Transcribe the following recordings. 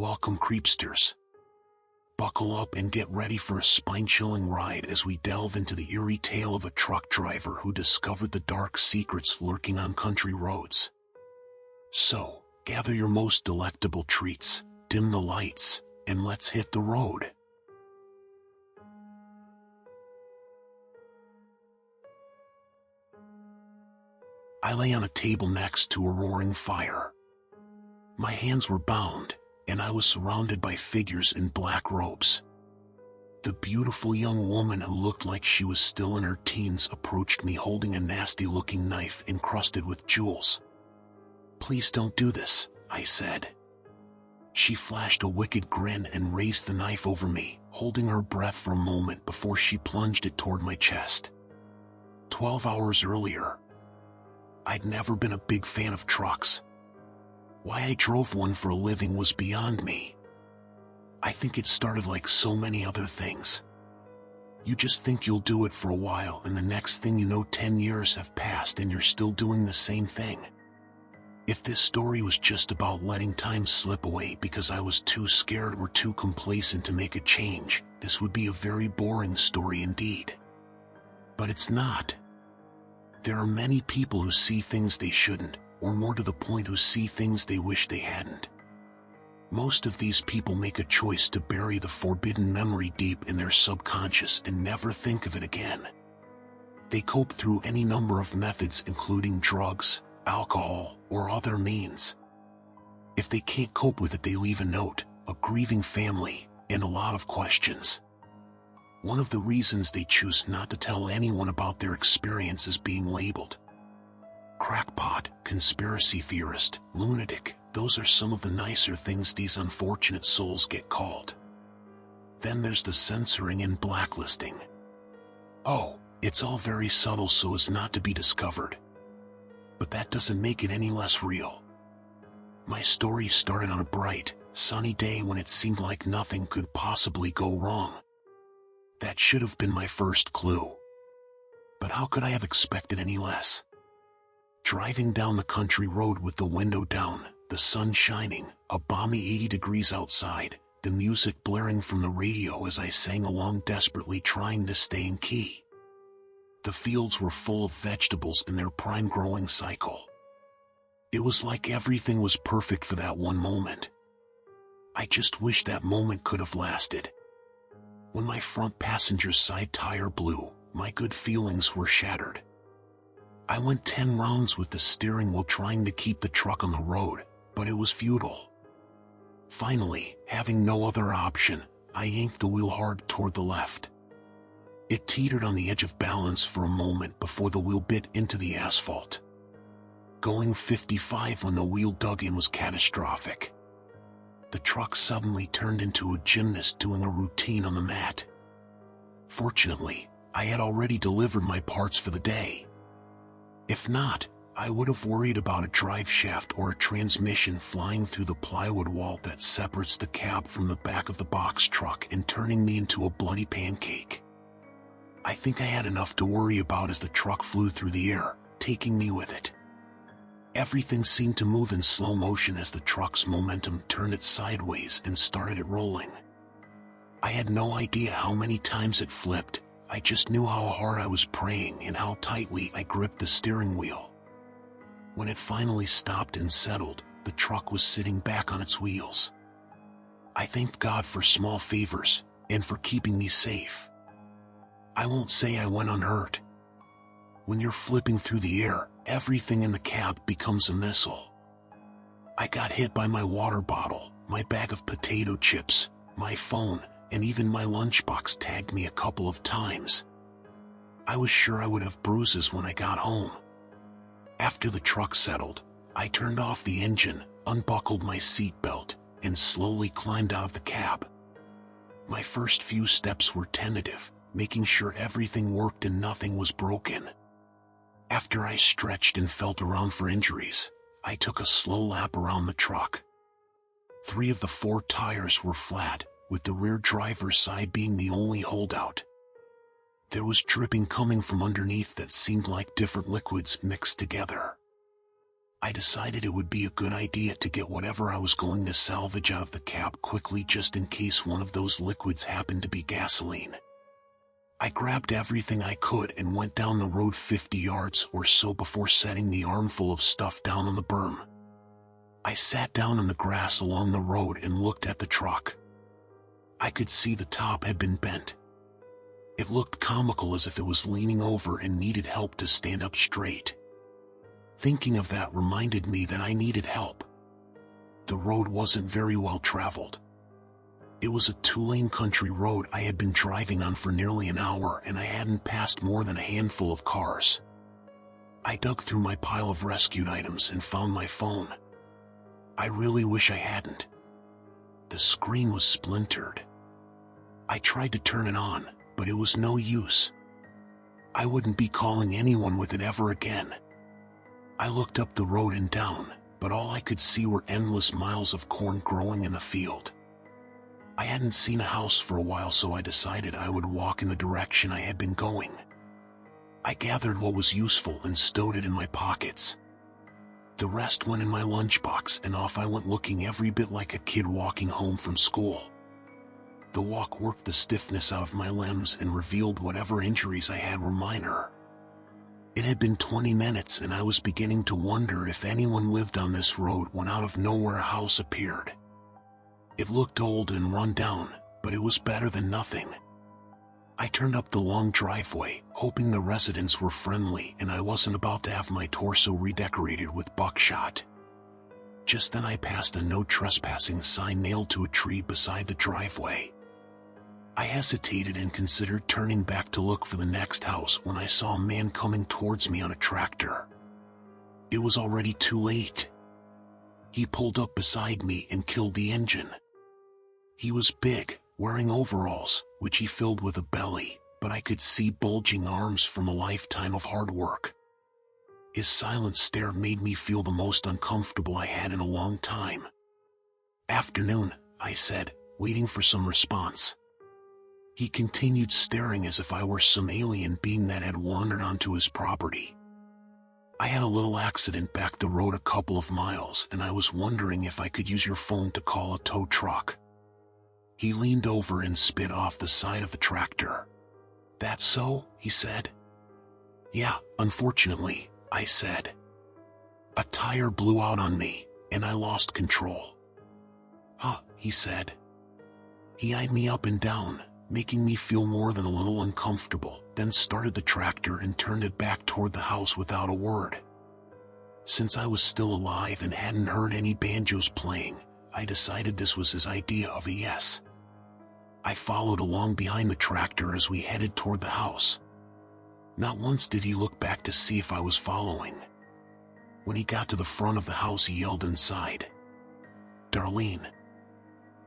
Welcome, Creepsters. Buckle up and get ready for a spine-chilling ride as we delve into the eerie tale of a truck driver who discovered the dark secrets lurking on country roads. So, gather your most delectable treats, dim the lights, and let's hit the road. I lay on a table next to a roaring fire. My hands were bound, and I was surrounded by figures in black robes. The beautiful young woman who looked like she was still in her teens approached me holding a nasty-looking knife encrusted with jewels. "Please don't do this," I said. She flashed a wicked grin and raised the knife over me, holding her breath for a moment before she plunged it toward my chest. 12 hours earlier, I'd never been a big fan of trucks. Why I drove one for a living was beyond me. I think it started like so many other things. You just think you'll do it for a while, and the next thing you know 10 years have passed and you're still doing the same thing. If this story was just about letting time slip away because I was too scared or too complacent to make a change, this would be a very boring story indeed. But it's not. There are many people who see things they shouldn't, or more to the point who see things they wish they hadn't. Most of these people make a choice to bury the forbidden memory deep in their subconscious and never think of it again. They cope through any number of methods, including drugs, alcohol, or other means. If they can't cope with it, they leave a note, a grieving family, and a lot of questions. One of the reasons they choose not to tell anyone about their experience is being labeled crackpot, conspiracy theorist, lunatic. Those are some of the nicer things these unfortunate souls get called. Then there's the censoring and blacklisting. Oh, it's all very subtle so as not to be discovered. But that doesn't make it any less real. My story started on a bright, sunny day when it seemed like nothing could possibly go wrong. That should have been my first clue. But how could I have expected any less? Driving down the country road with the window down, the sun shining, a balmy 80 degrees outside, the music blaring from the radio as I sang along, desperately trying to stay in key. The fields were full of vegetables in their prime growing cycle. It was like everything was perfect for that one moment. I just wish that moment could have lasted. When my front passenger's side tire blew, my good feelings were shattered. I went 10 rounds with the steering wheel trying to keep the truck on the road, but it was futile. Finally, having no other option, I yanked the wheel hard toward the left. It teetered on the edge of balance for a moment before the wheel bit into the asphalt. Going 55 when the wheel dug in was catastrophic. The truck suddenly turned into a gymnast doing a routine on the mat. Fortunately, I had already delivered my parts for the day. If not, I would have worried about a drive shaft or a transmission flying through the plywood wall that separates the cab from the back of the box truck and turning me into a bloody pancake. I think I had enough to worry about as the truck flew through the air, taking me with it. Everything seemed to move in slow motion as the truck's momentum turned it sideways and started it rolling. I had no idea how many times it flipped. I just knew how hard I was praying and how tightly I gripped the steering wheel. When it finally stopped and settled, the truck was sitting back on its wheels. I thanked God for small favors, and for keeping me safe. I won't say I went unhurt. When you're flipping through the air, everything in the cab becomes a missile. I got hit by my water bottle, my bag of potato chips, my phone, and even my lunchbox tagged me a couple of times. I was sure I would have bruises when I got home. After the truck settled, I turned off the engine, unbuckled my seatbelt, and slowly climbed out of the cab. My first few steps were tentative, making sure everything worked and nothing was broken. After I stretched and felt around for injuries, I took a slow lap around the truck. 3 of the 4 tires were flat, with the rear driver's side being the only holdout. There was dripping coming from underneath that seemed like different liquids mixed together. I decided it would be a good idea to get whatever I was going to salvage out of the cab quickly just in case one of those liquids happened to be gasoline. I grabbed everything I could and went down the road 50 yards or so before setting the armful of stuff down on the berm. I sat down on the grass along the road and looked at the truck. I could see the top had been bent. It looked comical, as if it was leaning over and needed help to stand up straight. Thinking of that reminded me that I needed help. The road wasn't very well traveled. It was a 2-lane country road I had been driving on for nearly an hour, and I hadn't passed more than a handful of cars. I dug through my pile of rescued items and found my phone. I really wish I hadn't. The screen was splintered. I tried to turn it on, but it was no use. I wouldn't be calling anyone with it ever again. I looked up the road and down, but all I could see were endless miles of corn growing in the field. I hadn't seen a house for a while, so I decided I would walk in the direction I had been going. I gathered what was useful and stowed it in my pockets. The rest went in my lunchbox, and off I went, looking every bit like a kid walking home from school. The walk worked the stiffness out of my limbs and revealed whatever injuries I had were minor. It had been 20 minutes, and I was beginning to wonder if anyone lived on this road when out of nowhere a house appeared. It looked old and run down, but it was better than nothing. I turned up the long driveway, hoping the residents were friendly and I wasn't about to have my torso redecorated with buckshot. Just then I passed a no trespassing sign nailed to a tree beside the driveway. I hesitated and considered turning back to look for the next house when I saw a man coming towards me on a tractor. It was already too late. He pulled up beside me and killed the engine. He was big, wearing overalls, which he filled with a belly, but I could see bulging arms from a lifetime of hard work. His silent stare made me feel the most uncomfortable I had in a long time. "Afternoon," I said, waiting for some response. He continued staring as if I were some alien being that had wandered onto his property. "I had a little accident back the road a couple of miles, and I was wondering if I could use your phone to call a tow truck." He leaned over and spit off the side of the tractor. "That's so?" he said. "Yeah, unfortunately," I said. "A tire blew out on me, and I lost control." "Huh," he said. He eyed me up and down, making me feel more than a little uncomfortable, then started the tractor and turned it back toward the house without a word. Since I was still alive and hadn't heard any banjos playing, I decided this was his idea of a yes. I followed along behind the tractor as we headed toward the house. Not once did he look back to see if I was following. When he got to the front of the house, he yelled inside, "Darlene."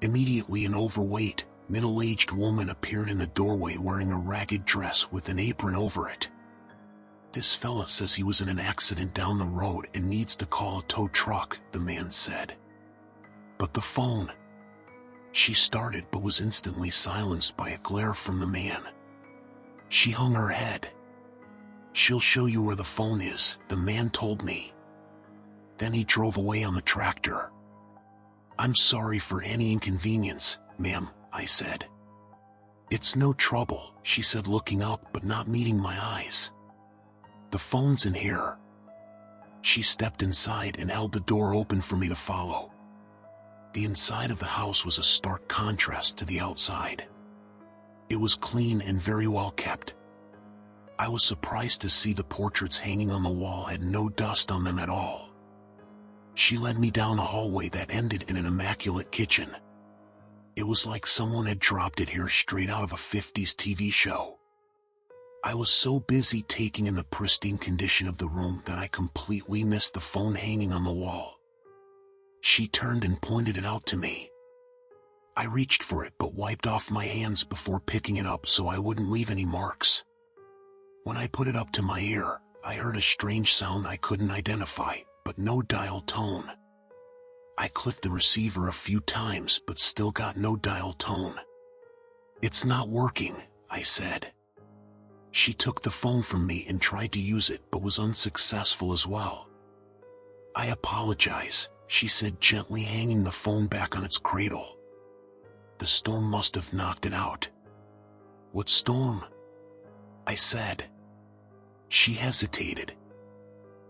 Immediately, an overweight, middle-aged woman appeared in the doorway wearing a ragged dress with an apron over it. "This fella says he was in an accident down the road and needs to call a tow truck," the man said. "But the phone..." She started but was instantly silenced by a glare from the man. She hung her head. "She'll show you where the phone is," the man told me. Then he drove away on the tractor. "I'm sorry for any inconvenience, ma'am," I said. "It's no trouble," she said, looking up but not meeting my eyes. "The phone's in here." She stepped inside and held the door open for me to follow. The inside of the house was a stark contrast to the outside. It was clean and very well kept. I was surprised to see the portraits hanging on the wall had no dust on them at all. She led me down a hallway that ended in an immaculate kitchen. It was like someone had dropped it here straight out of a 50s TV show. I was so busy taking in the pristine condition of the room that I completely missed the phone hanging on the wall. She turned and pointed it out to me. I reached for it but wiped off my hands before picking it up so I wouldn't leave any marks. When I put it up to my ear, I heard a strange sound I couldn't identify, but no dial tone. I clicked the receiver a few times but still got no dial tone. "It's not working," I said. She took the phone from me and tried to use it but was unsuccessful as well. I apologize, she said gently, hanging the phone back on its cradle. The storm must have knocked it out. What storm? I said. She hesitated.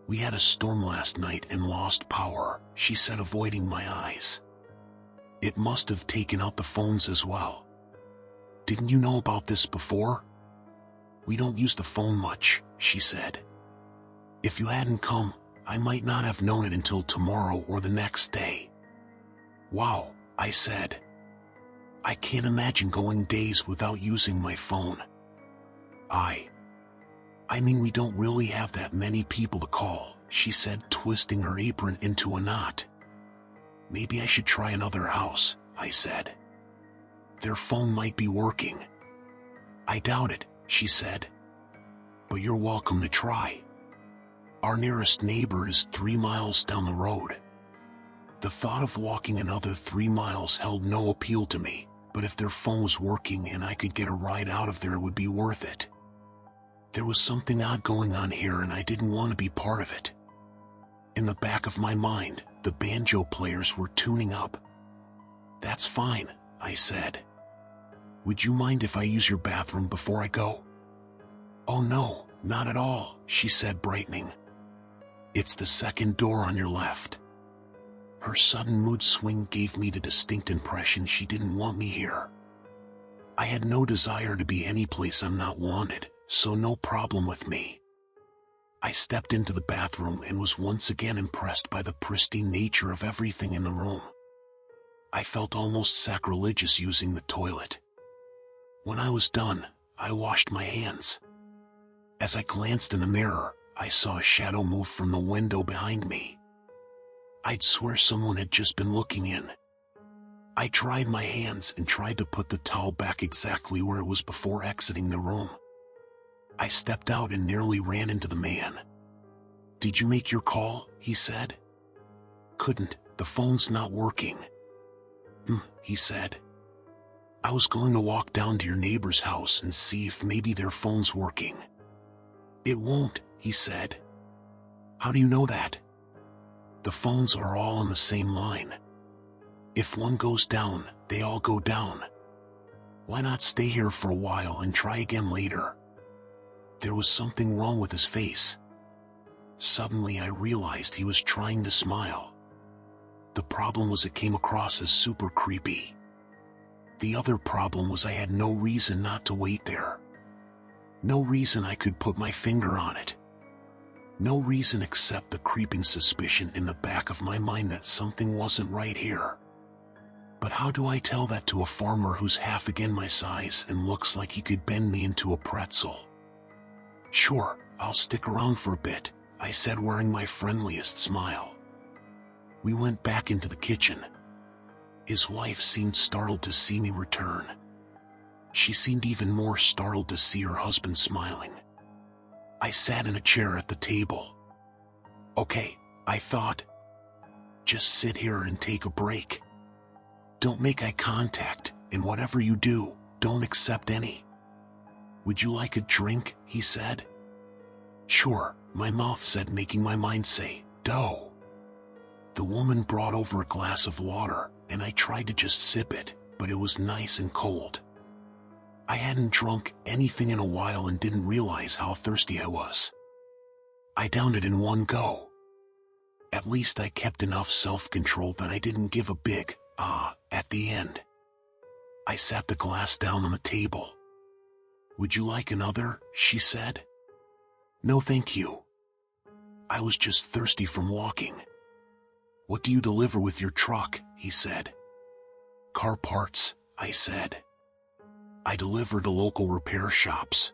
We had a storm last night and lost power, she said, avoiding my eyes. It must have taken out the phones as well. Didn't you know about this before? We don't use the phone much, she said. If you hadn't come, I might not have known it until tomorrow or the next day. Wow, I said. I can't imagine going days without using my phone. I mean, we don't really have that many people to call, she said, twisting her apron into a knot. Maybe I should try another house, I said. Their phone might be working. I doubt it, she said. But you're welcome to try. Our nearest neighbor is 3 miles down the road. The thought of walking another 3 miles held no appeal to me, but if their phone was working and I could get a ride out of there, it would be worth it. There was something odd going on here and I didn't want to be part of it. In the back of my mind, the banjo players were tuning up. That's fine, I said. Would you mind if I use your bathroom before I go? Oh no, not at all, she said, brightening. It's the second door on your left. Her sudden mood swing gave me the distinct impression she didn't want me here. I had no desire to be any place I'm not wanted, so no problem with me. I stepped into the bathroom and was once again impressed by the pristine nature of everything in the room. I felt almost sacrilegious using the toilet. When I was done, I washed my hands. As I glanced in the mirror, I saw a shadow move from the window behind me. I'd swear someone had just been looking in. I dried my hands and tried to put the towel back exactly where it was before exiting the room. I stepped out and nearly ran into the man. Did you make your call? He said. Couldn't, the phone's not working. He said. I was going to walk down to your neighbor's house and see if maybe their phone's working. It won't, he said. How do you know that? The phones are all on the same line. If one goes down, they all go down. Why not stay here for a while and try again later? There was something wrong with his face. Suddenly I realized he was trying to smile. The problem was it came across as super creepy. The other problem was I had no reason not to wait there. No reason I could put my finger on it. No reason except the creeping suspicion in the back of my mind that something wasn't right here. But how do I tell that to a farmer who's half again my size and looks like he could bend me into a pretzel? Sure, I'll stick around for a bit, I said, wearing my friendliest smile. We went back into the kitchen. His wife seemed startled to see me return. She seemed even more startled to see her husband smiling. I sat in a chair at the table. Okay, I thought. Just sit here and take a break. Don't make eye contact, and whatever you do, don't accept any. Would you like a drink? He said. Sure, my mouth said, making my mind say, dough. The woman brought over a glass of water, and I tried to just sip it, but it was nice and cold. I hadn't drunk anything in a while and didn't realize how thirsty I was. I downed it in one go. At least I kept enough self-control that I didn't give a big at the end. I sat the glass down on the table. Would you like another? She said. No, thank you. I was just thirsty from walking. What do you deliver with your truck? He said. Car parts, I said. I deliver to local repair shops.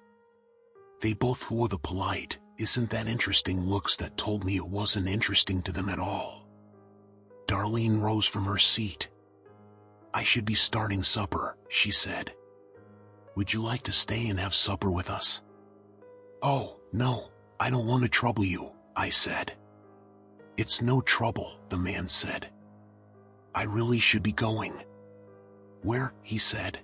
They both wore the polite, isn't that interesting looks that told me it wasn't interesting to them at all. Darlene rose from her seat. I should be starting supper, she said. Would you like to stay and have supper with us? Oh, no, I don't want to trouble you, I said. It's no trouble, the man said. I really should be going. Where? He said.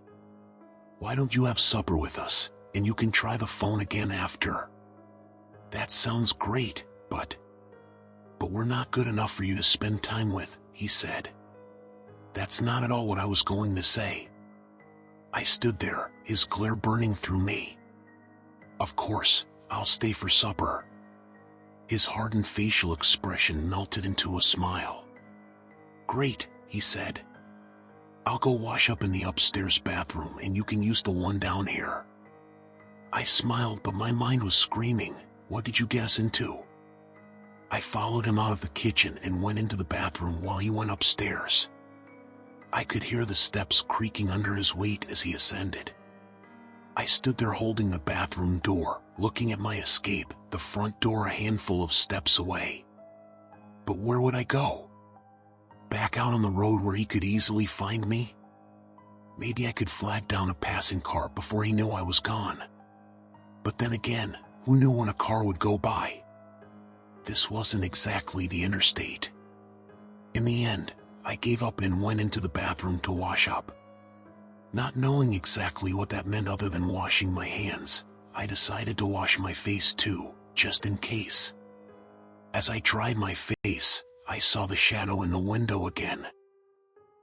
Why don't you have supper with us, and you can try the phone again after? That sounds great, but... But we're not good enough for you to spend time with, he said. That's not at all what I was going to say. I stood there, his glare burning through me. Of course, I'll stay for supper. His hardened facial expression melted into a smile. Great, he said. I'll go wash up in the upstairs bathroom and you can use the one down here. I smiled, but my mind was screaming, what did you get us into? I followed him out of the kitchen and went into the bathroom while he went upstairs. I could hear the steps creaking under his weight as he ascended. I stood there holding the bathroom door, looking at my escape, the front door a handful of steps away. But where would I go? Back out on the road where he could easily find me? Maybe I could flag down a passing car before he knew I was gone. But then again, who knew when a car would go by? This wasn't exactly the interstate. In the end, I gave up and went into the bathroom to wash up. Not knowing exactly what that meant other than washing my hands, I decided to wash my face too, just in case. As I dried my face, I saw the shadow in the window again.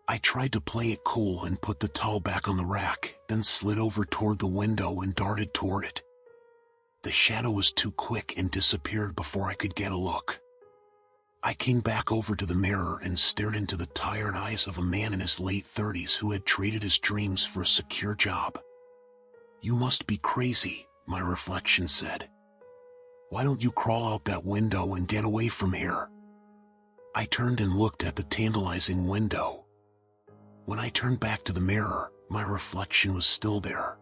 I tried to play it cool and put the towel back on the rack, then slid over toward the window and darted toward it. The shadow was too quick and disappeared before I could get a look. I came back over to the mirror and stared into the tired eyes of a man in his late 30s who had traded his dreams for a secure job. You must be crazy, my reflection said. Why don't you crawl out that window and get away from here? I turned and looked at the tantalizing window. When I turned back to the mirror, my reflection was still there.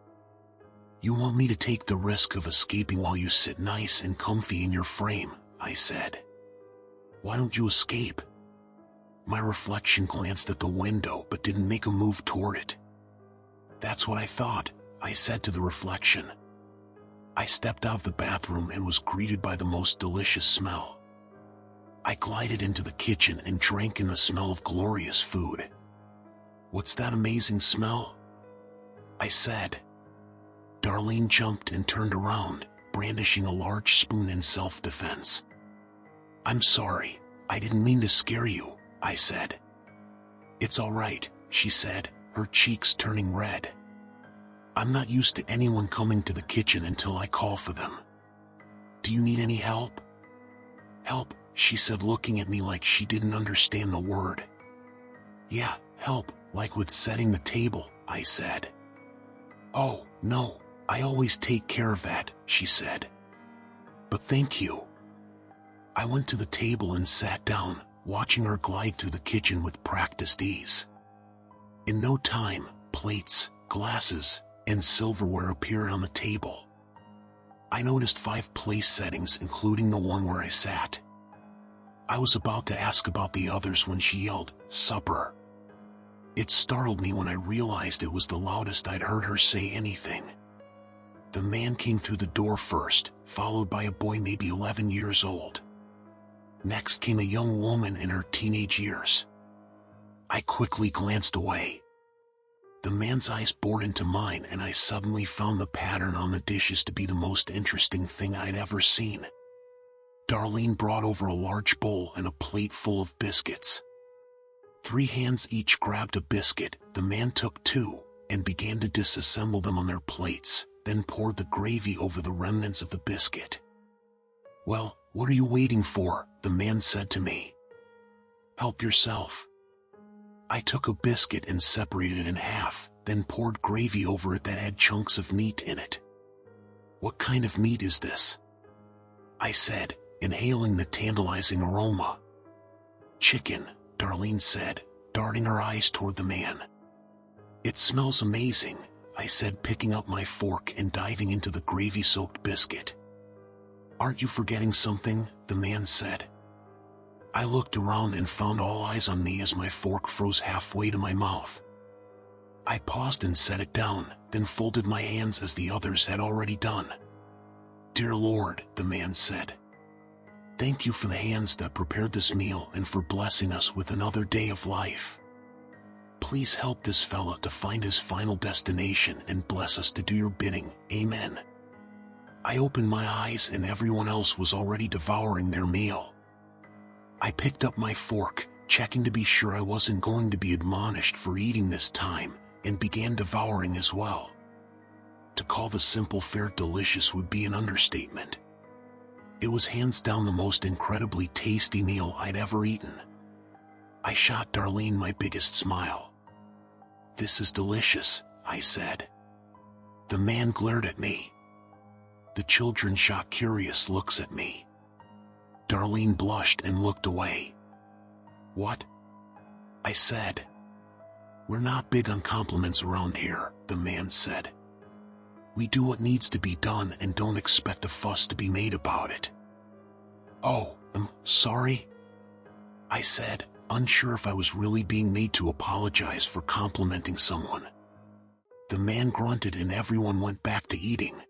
You want me to take the risk of escaping while you sit nice and comfy in your frame, I said. Why don't you escape? My reflection glanced at the window but didn't make a move toward it. That's what I thought, I said to the reflection. I stepped out of the bathroom and was greeted by the most delicious smell. I glided into the kitchen and drank in the smell of glorious food. What's that amazing smell? I said. Darlene jumped and turned around, brandishing a large spoon in self-defense. I'm sorry, I didn't mean to scare you, I said. It's all right, she said, her cheeks turning red. I'm not used to anyone coming to the kitchen until I call for them. Do you need any help? Help, she said, looking at me like she didn't understand the word. Yeah, help, like with setting the table, I said. Oh, no, I always take care of that, she said. But thank you. I went to the table and sat down, watching her glide through the kitchen with practiced ease. In no time, plates, glasses, and silverware appeared on the table. I noticed 5 place settings, including the one where I sat. I was about to ask about the others when she yelled, "Supper." It startled me when I realized it was the loudest I'd heard her say anything. The man came through the door first, followed by a boy maybe 11 years old. Next came a young woman in her teenage years. I quickly glanced away. The man's eyes bored into mine and I suddenly found the pattern on the dishes to be the most interesting thing I'd ever seen. Darlene brought over a large bowl and a plate full of biscuits. 3 hands each grabbed a biscuit, the man took 2, and began to disassemble them on their plates, then poured the gravy over the remnants of the biscuit. Well, what are you waiting for? The man said to me. Help yourself. I took a biscuit and separated it in half, then poured gravy over it that had chunks of meat in it. What kind of meat is this? I said, inhaling the tantalizing aroma. Chicken, Darlene said, darting her eyes toward the man. It smells amazing, I said, picking up my fork and diving into the gravy-soaked biscuit. Aren't you forgetting something? The man said. I looked around and found all eyes on me as my fork froze halfway to my mouth. I paused and set it down, then folded my hands as the others had already done. Dear Lord, the man said. Thank you for the hands that prepared this meal and for blessing us with another day of life. Please help this fella to find his final destination and bless us to do your bidding. Amen. I opened my eyes and everyone else was already devouring their meal. I picked up my fork, checking to be sure I wasn't going to be admonished for eating this time, and began devouring as well. To call the simple fare delicious would be an understatement. It was hands down the most incredibly tasty meal I'd ever eaten. I shot Darlene my biggest smile. "This is delicious," I said. The man glared at me. The children shot curious looks at me. Darlene blushed and looked away. "What?" I said. "We're not big on compliments around here," the man said. "We do what needs to be done and don't expect a fuss to be made about it." "Oh, I'm sorry," I said, unsure if I was really being made to apologize for complimenting someone. The man grunted and everyone went back to eating.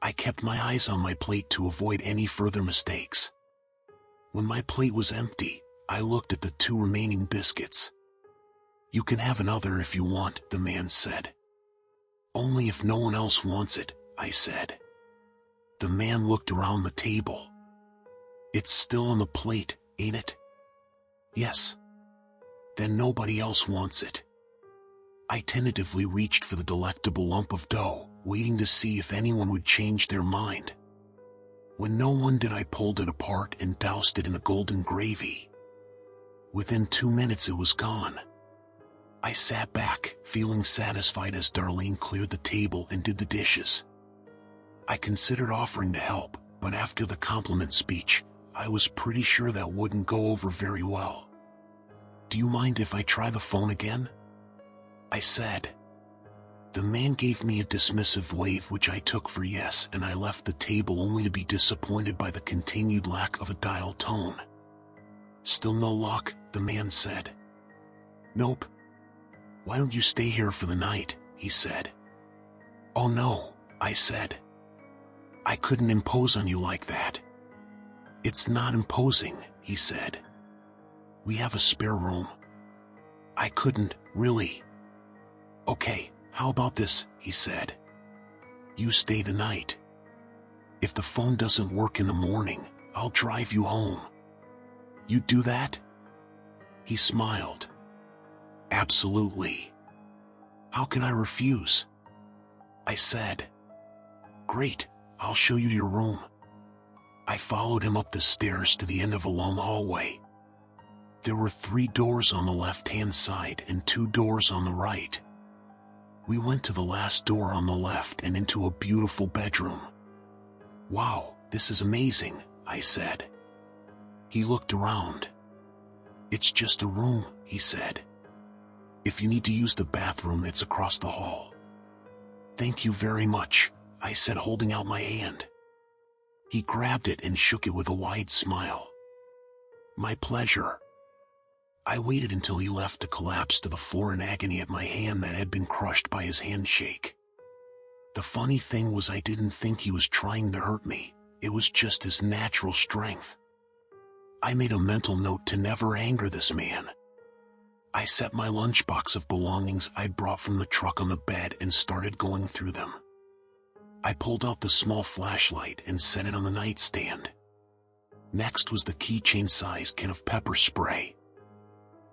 I kept my eyes on my plate to avoid any further mistakes. When my plate was empty, I looked at the 2 remaining biscuits. "You can have another if you want," the man said. "Only if no one else wants it," I said. The man looked around the table. "It's still on the plate, ain't it?" "Yes." "Then nobody else wants it." I tentatively reached for the delectable lump of dough, waiting to see if anyone would change their mind. When no one did, I pulled it apart and doused it in a golden gravy. Within 2 minutes it was gone. I sat back, feeling satisfied as Darlene cleared the table and did the dishes. I considered offering to help, but after the compliment speech, I was pretty sure that wouldn't go over very well. "Do you mind if I try the phone again?" I said. The man gave me a dismissive wave which I took for yes, and I left the table only to be disappointed by the continued lack of a dial tone. "Still no luck?" the man said. "Nope." "Why don't you stay here for the night?" he said. "Oh no," I said. "I couldn't impose on you like that." "It's not imposing," he said. "We have a spare room." I couldn't, really. "Okay, how about this?" he said. "You stay the night. If the phone doesn't work in the morning, I'll drive you home. You'd do that?" He smiled. "Absolutely. How can I refuse?" I said. "Great, I'll show you your room." I followed him up the stairs to the end of a long hallway. There were 3 doors on the left-hand side and 2 doors on the right. We went to the last door on the left and into a beautiful bedroom. "Wow, this is amazing," I said. He looked around. "It's just a room," he said. "If you need to use the bathroom, it's across the hall." "Thank you very much," I said, holding out my hand. He grabbed it and shook it with a wide smile. "My pleasure." I waited until he left to collapse to the floor in agony at my hand that had been crushed by his handshake. The funny thing was, I didn't think he was trying to hurt me. It was just his natural strength. I made a mental note to never anger this man. I set my lunchbox of belongings I'd brought from the truck on the bed and started going through them. I pulled out the small flashlight and set it on the nightstand. Next was the keychain-sized can of pepper spray.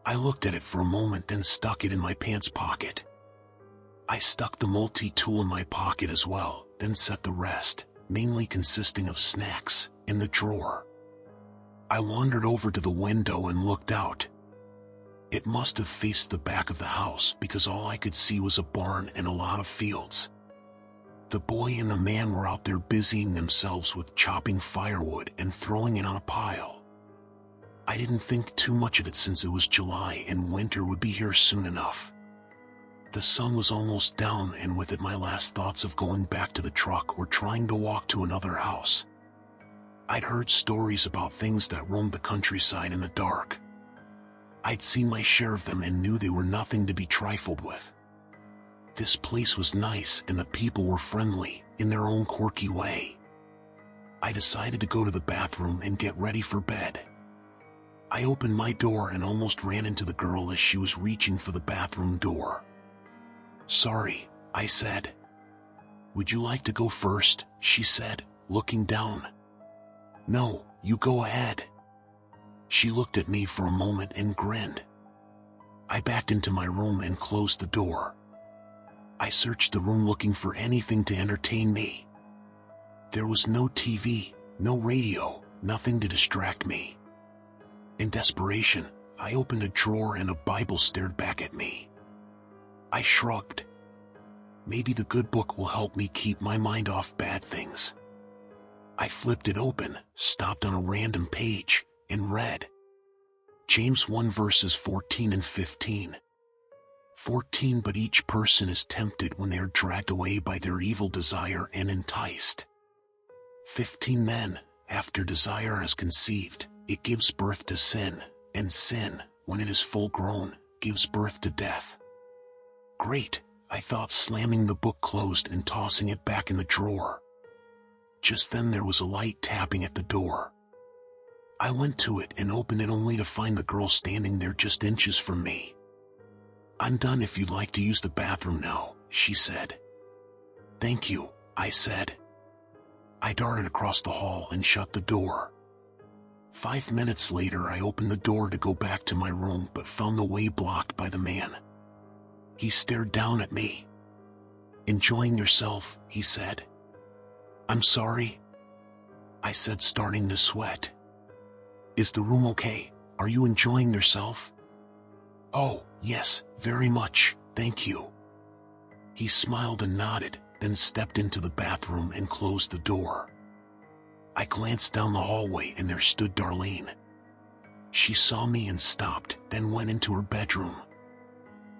I looked at it for a moment, then stuck it in my pants pocket. I stuck the multi-tool in my pocket as well, then set the rest, mainly consisting of snacks, in the drawer. I wandered over to the window and looked out. It must have faced the back of the house because all I could see was a barn and a lot of fields. The boy and the man were out there busying themselves with chopping firewood and throwing it on a pile. I didn't think too much of it since it was July and winter would be here soon enough. The sun was almost down, and with it my last thoughts of going back to the truck or trying to walk to another house. I'd heard stories about things that roamed the countryside in the dark. I'd seen my share of them and knew they were nothing to be trifled with. This place was nice and the people were friendly, in their own quirky way. I decided to go to the bathroom and get ready for bed. I opened my door and almost ran into the girl as she was reaching for the bathroom door. "Sorry," I said. "Would you like to go first?" she said, looking down. "No, you go ahead." She looked at me for a moment and grinned. I backed into my room and closed the door. I searched the room looking for anything to entertain me. There was no TV, no radio, nothing to distract me. In desperation, I opened a drawer and a Bible stared back at me. I shrugged. Maybe the good book will help me keep my mind off bad things. I flipped it open, stopped on a random page, and read James 1 verses 14 and 15. 14 But each person is tempted when they are dragged away by their evil desire and enticed. 15 Then, after desire has conceived, it gives birth to sin, and sin, when it is full grown, gives birth to death. Great, I thought, slamming the book closed and tossing it back in the drawer. Just then there was a light tapping at the door. I went to it and opened it only to find the girl standing there just inches from me. I'm done if you'd like to use the bathroom now, she said. Thank you, I said. I darted across the hall and shut the door. 5 minutes later I opened the door to go back to my room but found the way blocked by the man. He stared down at me. Enjoying yourself, he said. I'm sorry, I said, starting to sweat. Is the room okay? Are you enjoying yourself? Oh, yes, very much, thank you. He smiled and nodded, then stepped into the bathroom and closed the door. I glanced down the hallway and there stood Darlene. She saw me and stopped, then went into her bedroom.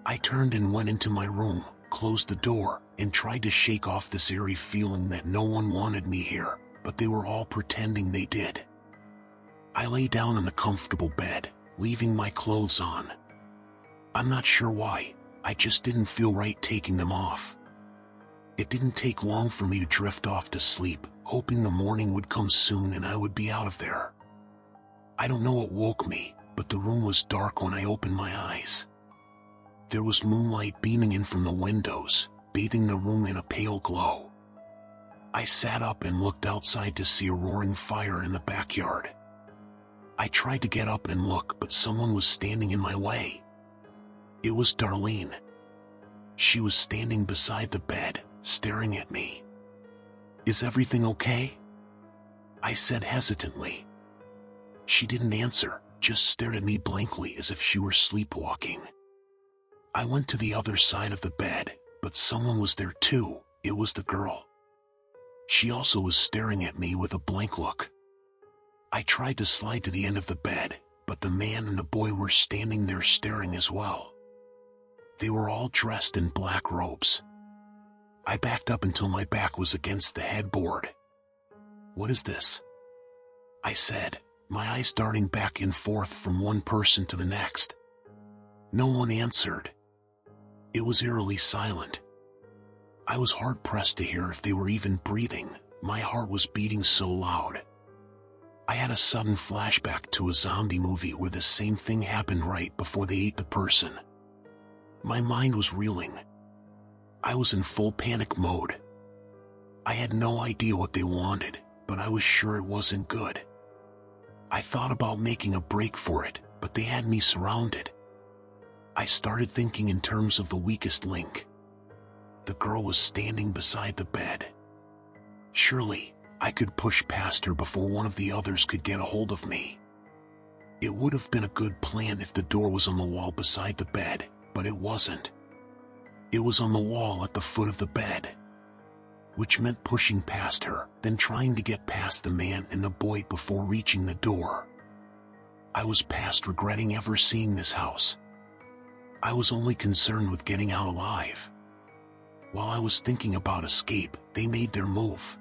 I turned and went into my room, closed the door, and tried to shake off this eerie feeling that no one wanted me here, but they were all pretending they did. I lay down in the comfortable bed, leaving my clothes on. I'm not sure why, I just didn't feel right taking them off. It didn't take long for me to drift off to sleep, hoping the morning would come soon and I would be out of there. I don't know what woke me, but the room was dark when I opened my eyes. There was moonlight beaming in from the windows, bathing the room in a pale glow. I sat up and looked outside to see a roaring fire in the backyard. I tried to get up and look, but someone was standing in my way. It was Darlene. She was standing beside the bed, staring at me. Is everything okay? I said hesitantly. She didn't answer, just stared at me blankly as if she were sleepwalking. I went to the other side of the bed, but someone was there too. It was the girl. She also was staring at me with a blank look. I tried to slide to the end of the bed, but the man and the boy were standing there staring as well. They were all dressed in black robes. I backed up until my back was against the headboard. What is this? I said, my eyes darting back and forth from one person to the next. No one answered. It was eerily silent. I was hard-pressed to hear if they were even breathing. My heart was beating so loud. I had a sudden flashback to a zombie movie where the same thing happened right before they ate the person. My mind was reeling. I was in full panic mode. I had no idea what they wanted, but I was sure it wasn't good. I thought about making a break for it, but they had me surrounded. I started thinking in terms of the weakest link. The girl was standing beside the bed. Surely, I could push past her before one of the others could get a hold of me. It would have been a good plan if the door was on the wall beside the bed, but it wasn't. It was on the wall at the foot of the bed, which meant pushing past her, then trying to get past the man and the boy before reaching the door. I was past regretting ever seeing this house. I was only concerned with getting out alive. While I was thinking about escape, they made their move.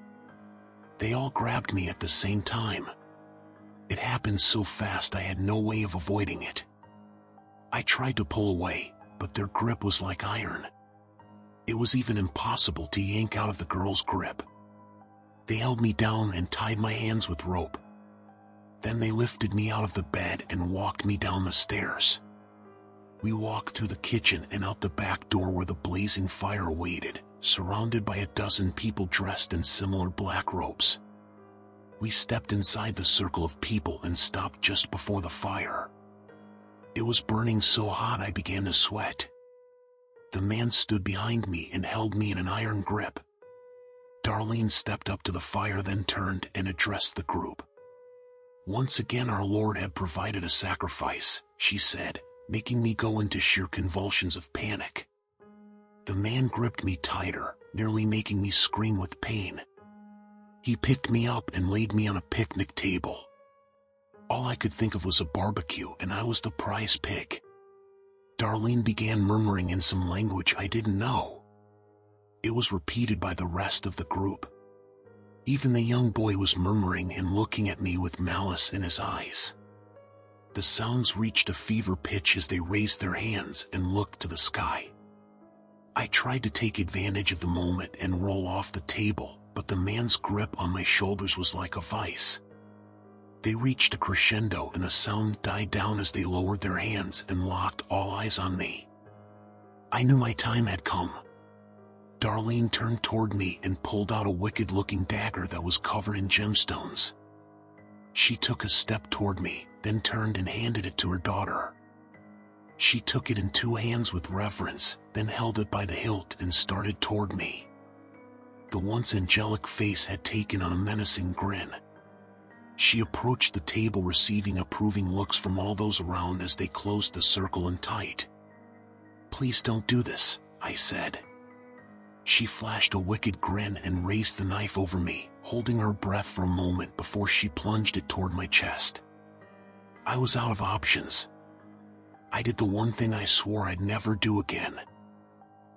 They all grabbed me at the same time. It happened so fast I had no way of avoiding it. I tried to pull away, but their grip was like iron. It was even impossible to yank out of the girl's grip. They held me down and tied my hands with rope. Then they lifted me out of the bed and walked me down the stairs. We walked through the kitchen and out the back door where the blazing fire waited, surrounded by a dozen people dressed in similar black robes. We stepped inside the circle of people and stopped just before the fire. It was burning so hot I began to sweat. The man stood behind me and held me in an iron grip. Darlene stepped up to the fire, then turned and addressed the group. "Once again our Lord had provided a sacrifice," she said, making me go into sheer convulsions of panic. The man gripped me tighter, nearly making me scream with pain. He picked me up and laid me on a picnic table. All I could think of was a barbecue, and I was the prize pig. Darlene began murmuring in some language I didn't know. It was repeated by the rest of the group. Even the young boy was murmuring and looking at me with malice in his eyes. The sounds reached a fever pitch as they raised their hands and looked to the sky. I tried to take advantage of the moment and roll off the table, but the man's grip on my shoulders was like a vice. They reached a crescendo and the sound died down as they lowered their hands and locked all eyes on me. I knew my time had come. Darlene turned toward me and pulled out a wicked-looking dagger that was covered in gemstones. She took a step toward me, then turned and handed it to her daughter. She took it in two hands with reverence, then held it by the hilt and started toward me. The once angelic face had taken on a menacing grin. She approached the table, receiving approving looks from all those around as they closed the circle in tight. "Please don't do this," I said. She flashed a wicked grin and raised the knife over me, holding her breath for a moment before she plunged it toward my chest. I was out of options. I did the one thing I swore I'd never do again.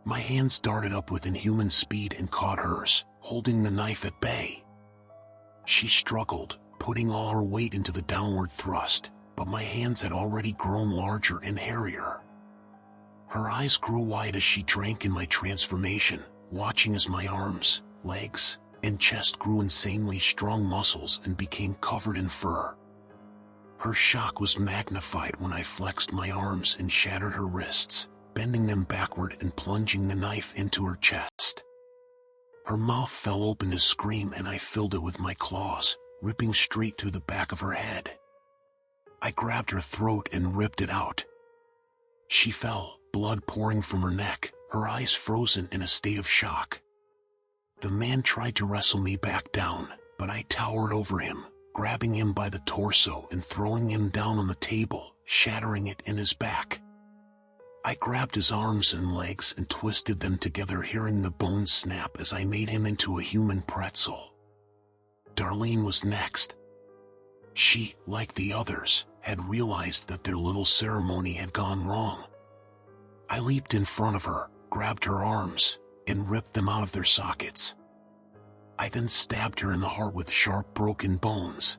My hands darted up with inhuman speed and caught hers, holding the knife at bay. She struggled, putting all her weight into the downward thrust, but my hands had already grown larger and hairier. Her eyes grew wide as she drank in my transformation, watching as my arms, legs, and chest grew insanely strong muscles and became covered in fur. Her shock was magnified when I flexed my arms and shattered her wrists, bending them backward and plunging the knife into her chest. Her mouth fell open to scream and I filled it with my claws, ripping straight through the back of her head. I grabbed her throat and ripped it out. She fell, blood pouring from her neck, her eyes frozen in a state of shock. The man tried to wrestle me back down, but I towered over him, grabbing him by the torso and throwing him down on the table, shattering it in his back. I grabbed his arms and legs and twisted them together, hearing the bones snap as I made him into a human pretzel. Darlene was next. She, like the others, had realized that their little ceremony had gone wrong. I leaped in front of her, grabbed her arms, and ripped them out of their sockets. I then stabbed her in the heart with sharp broken bones.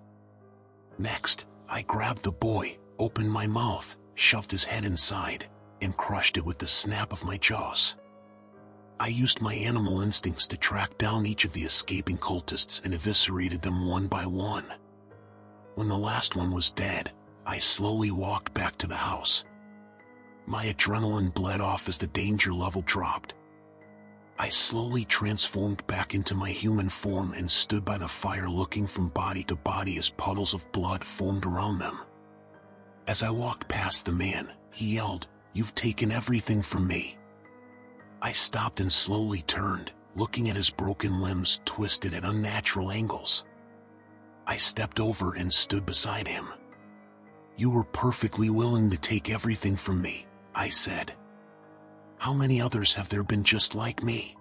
Next, I grabbed the boy, opened my mouth, shoved his head inside, and crushed it with the snap of my jaws. I used my animal instincts to track down each of the escaping cultists and eviscerated them one by one. When the last one was dead, I slowly walked back to the house. My adrenaline bled off as the danger level dropped. I slowly transformed back into my human form and stood by the fire, looking from body to body as puddles of blood formed around them. As I walked past the man, he yelled, "You've taken everything from me." I stopped and slowly turned, looking at his broken limbs twisted at unnatural angles. I stepped over and stood beside him. "You were perfectly willing to take everything from me," I said. "How many others have there been just like me?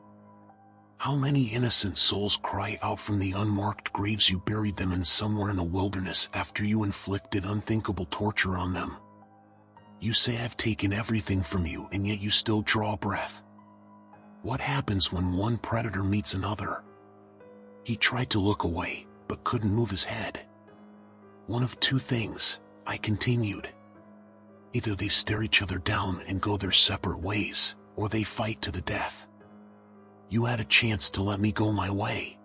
How many innocent souls cry out from the unmarked graves you buried them in somewhere in the wilderness after you inflicted unthinkable torture on them? You say I've taken everything from you, and yet you still draw breath. What happens when one predator meets another?" He tried to look away, but couldn't move his head. "One of two things," I continued. "Either they stare each other down and go their separate ways, or they fight to the death. You had a chance to let me go my way.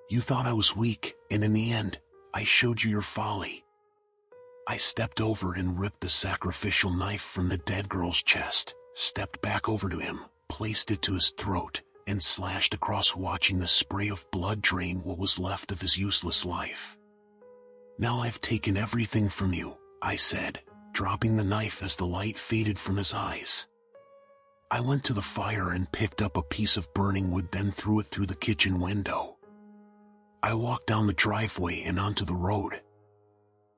You thought I was weak, and in the end, I showed you your folly." I stepped over and ripped the sacrificial knife from the dead girl's chest, stepped back over to him, placed it to his throat, and slashed across, watching the spray of blood drain what was left of his useless life. "Now I've taken everything from you," I said, dropping the knife as the light faded from his eyes. I went to the fire and picked up a piece of burning wood, then threw it through the kitchen window. I walked down the driveway and onto the road.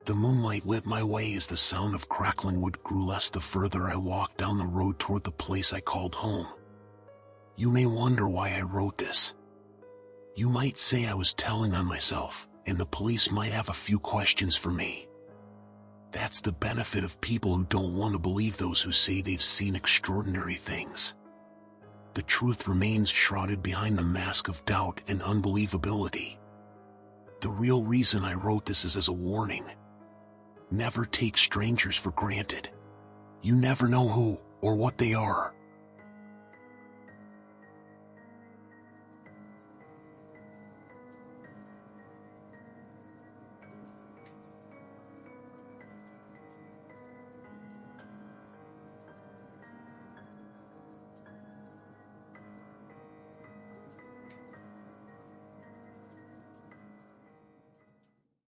The moonlight lit my way as the sound of crackling wood grew less the further I walked down the road toward the place I called home. You may wonder why I wrote this. You might say I was telling on myself, and the police might have a few questions for me. That's the benefit of people who don't want to believe those who say they've seen extraordinary things. The truth remains shrouded behind the mask of doubt and unbelievability. The real reason I wrote this is as a warning. Never take strangers for granted. You never know who or what they are.